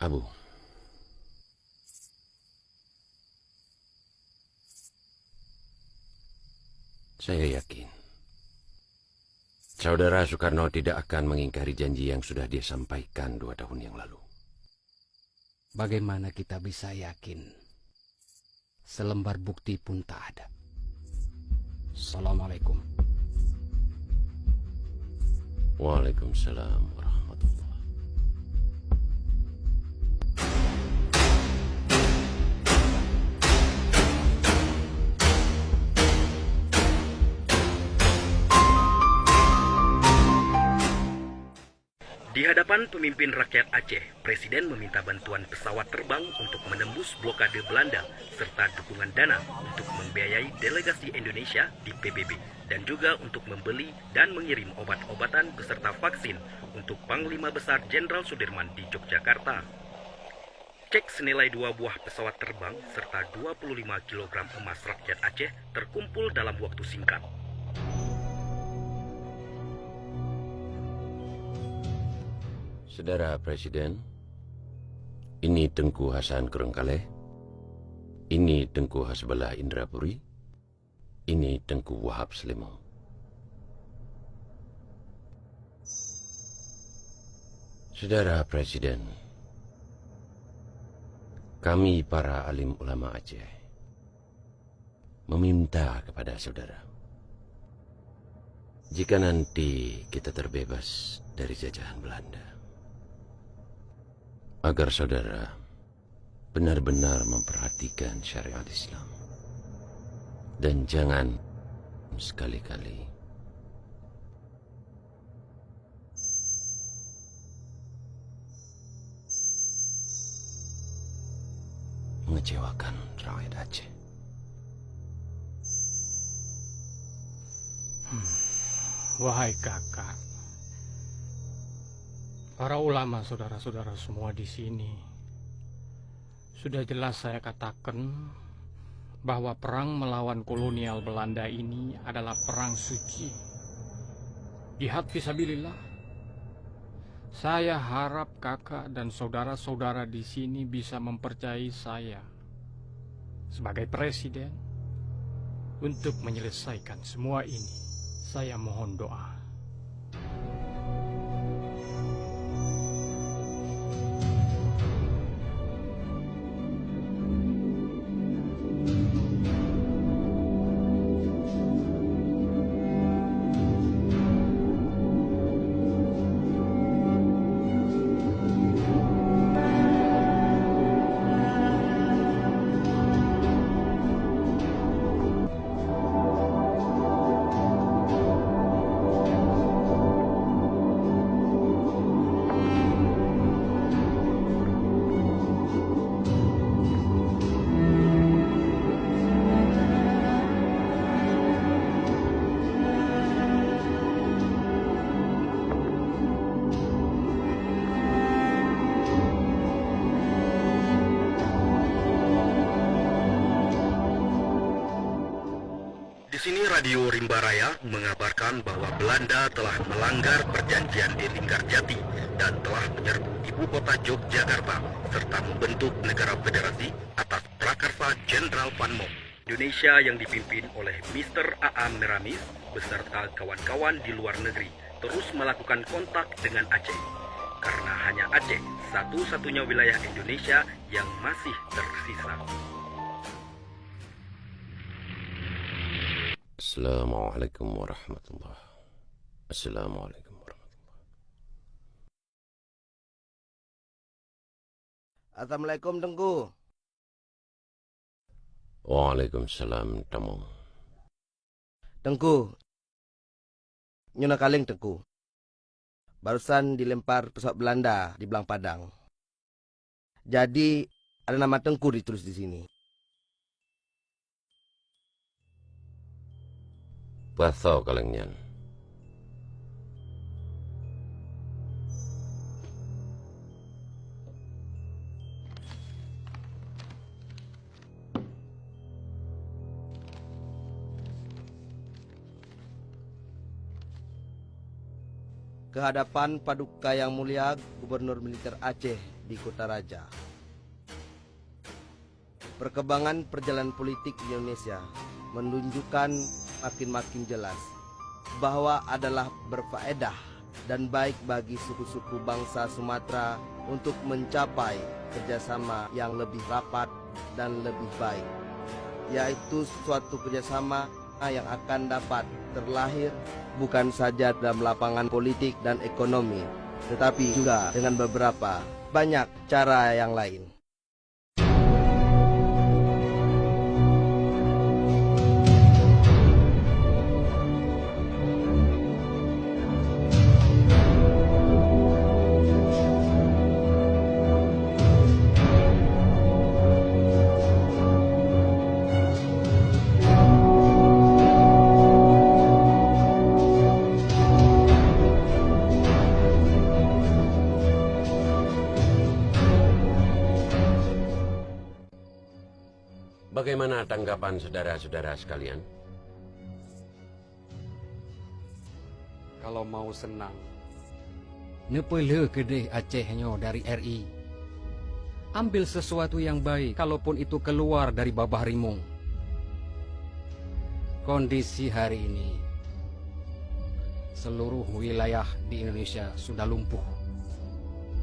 Abu, saya yakin Saudara Soekarno tidak akan mengingkari janji yang sudah dia sampaikan 2 tahun yang lalu. Bagaimana kita bisa yakin? Selembar bukti pun tak ada. Assalamualaikum. Waalaikumsalam warahmatullahi. Di hadapan pemimpin rakyat Aceh, Presiden meminta bantuan pesawat terbang untuk menembus blokade Belanda serta dukungan dana untuk membiayai delegasi Indonesia di PBB dan juga untuk membeli dan mengirim obat-obatan beserta vaksin untuk Panglima Besar Jenderal Sudirman di Yogyakarta. Cek senilai 2 buah pesawat terbang serta 25 kg emas rakyat Aceh terkumpul dalam waktu singkat. Saudara Presiden, ini Tengku Hasan Kurungkaleh, ini Tengku Hasbullah Indrapuri, ini Tengku Wahab Slimong. Saudara Presiden, kami para alim ulama Aceh meminta kepada saudara, jika nanti kita terbebas dari jajahan Belanda, agar saudara benar-benar memperhatikan syariat Islam. Dan jangan sekali-kali mengecewakan rakyat Aceh. Wahai kakak, para ulama saudara-saudara semua di sini, sudah jelas saya katakan bahwa perang melawan kolonial Belanda ini adalah perang suci. Jihad fisabilillah. Saya harap kakak dan saudara-saudara di sini bisa mempercayai saya sebagai presiden untuk menyelesaikan semua ini. Saya mohon doa. Di sini Radio Rimba Raya mengabarkan bahwa Belanda telah melanggar perjanjian di Linggarjati dan telah menyerbu ibu kota Yogyakarta serta membentuk negara federasi atas prakarsa Jenderal Panmo. Indonesia yang dipimpin oleh Mr. A.A. Meramis beserta kawan-kawan di luar negeri terus melakukan kontak dengan Aceh. Karena hanya Aceh satu-satunya wilayah Indonesia yang masih tersisa. Assalamualaikum warahmatullahi. Assalamualaikum warahmatullahi. Assalamualaikum Tengku. Waalaikumsalam Tamong. Tengku. Nyuna Kaleng Tengku. Barusan dilempar pesawat Belanda di Belang Padang. Jadi ada nama Tengku ditulis di sini. Pasau kalengnya. kehadapan Paduka Yang Mulia Gubernur Militer Aceh di Kota Raja. Perkembangan perjalanan politik di Indonesia menunjukkan makin jelas bahwa adalah berfaedah dan baik bagi suku-suku bangsa Sumatera untuk mencapai kerjasama yang lebih rapat dan lebih baik, yaitu suatu kerjasama yang akan dapat terlahir bukan saja dalam lapangan politik dan ekonomi, tetapi juga dengan beberapa banyak cara yang lain. Bagaimana tanggapan saudara-saudara sekalian? Kalau mau senang, nepele kedeh Acehnya dari RI. Ambil sesuatu yang baik, kalaupun itu keluar dari babah rimung. Kondisi hari ini, seluruh wilayah di Indonesia sudah lumpuh.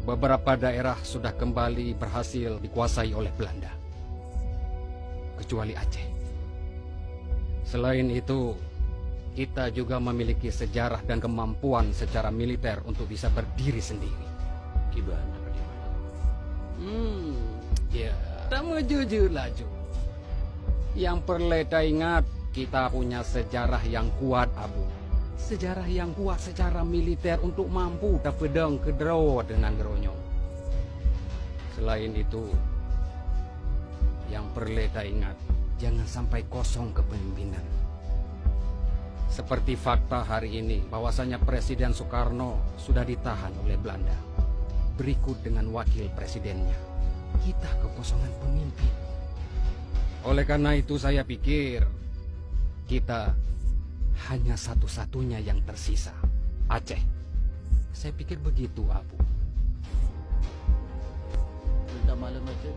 Beberapa daerah sudah kembali berhasil dikuasai oleh Belanda, kecuali Aceh. Selain itu, kita juga memiliki sejarah dan kemampuan secara militer untuk bisa berdiri sendiri. Gimana, Pak Dewan? Ya, kamu jujur laju. Yang perlu kita ingat, kita punya sejarah yang kuat, Abu. Sejarah yang kuat secara militer untuk mampu pedang kedero dengan geronyo. Selain itu, yang perlu kita ingat, jangan sampai kosong kepemimpinan. Seperti fakta hari ini, bahwasanya Presiden Soekarno sudah ditahan oleh Belanda. Berikut dengan wakil presidennya. Kita kekosongan pemimpin. Oleh karena itu saya pikir, kita hanya satu-satunya yang tersisa, Aceh. Saya pikir begitu, Abu. Minta malam aja.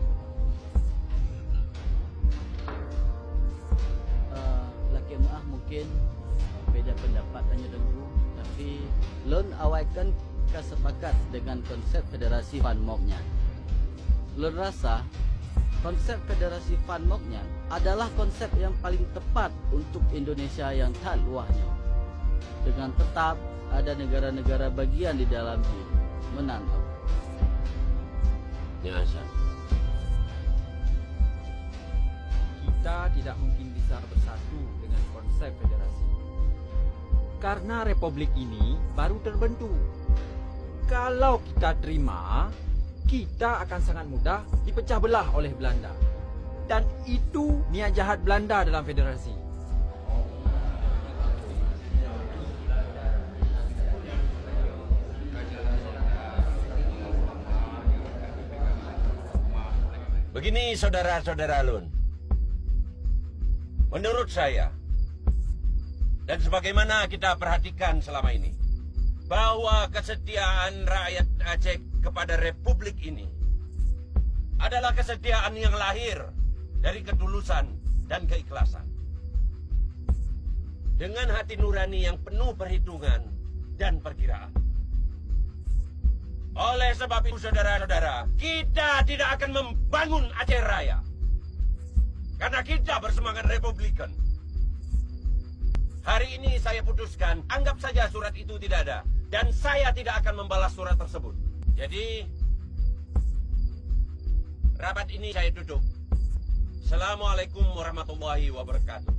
Laki maaf mungkin beda pendapat hanya dengku, tapi lon awaikan kesepakat dengan konsep federasi Van Moknya. Lon rasa konsep federasi Van Moknya adalah konsep yang paling tepat untuk Indonesia yang tak luahnya, dengan tetap ada negara-negara bagian di dalamnya menantang. Ya, Hasan. Kita tidak mungkin bisa bersatu dengan konsep federasi, karena republik ini baru terbentuk. Kalau kita terima, kita akan sangat mudah dipecah belah oleh Belanda. Dan itu niat jahat Belanda dalam federasi. Begini saudara-saudara Lun. Menurut saya, dan sebagaimana kita perhatikan selama ini, bahwa kesetiaan rakyat Aceh kepada republik ini adalah kesetiaan yang lahir dari ketulusan dan keikhlasan. Dengan hati nurani yang penuh perhitungan dan perkiraan. Oleh sebab itu saudara-saudara, kita tidak akan membangun Aceh Raya. Karena kita bersemangat republikan. Hari ini saya putuskan, anggap saja surat itu tidak ada. Dan saya tidak akan membalas surat tersebut. Jadi, rapat ini saya tutup. Assalamualaikum warahmatullahi wabarakatuh.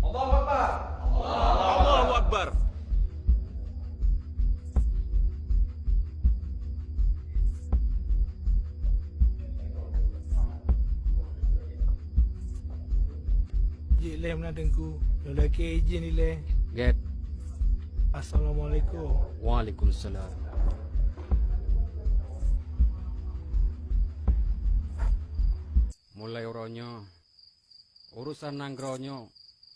Allahu Akbar. Allahu Akbar. Jileh menadengku, lelaki izin ileh. Get. Assalamualaikum. Waalaikumsalam. Mulai uronyo, urusan nanggronyo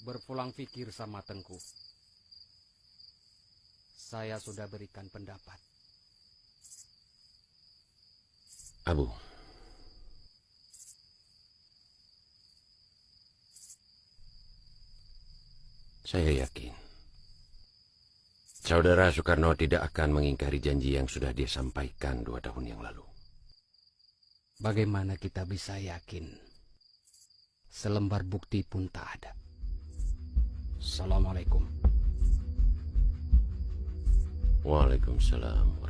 berpulang fikir sama Tengku. Saya sudah berikan pendapat. Abu, saya yakin Saudara Soekarno tidak akan mengingkari janji yang sudah dia sampaikan 2 tahun yang lalu. Bagaimana kita bisa yakin? Selembar bukti pun tak ada. Assalamualaikum. Waalaikumsalam.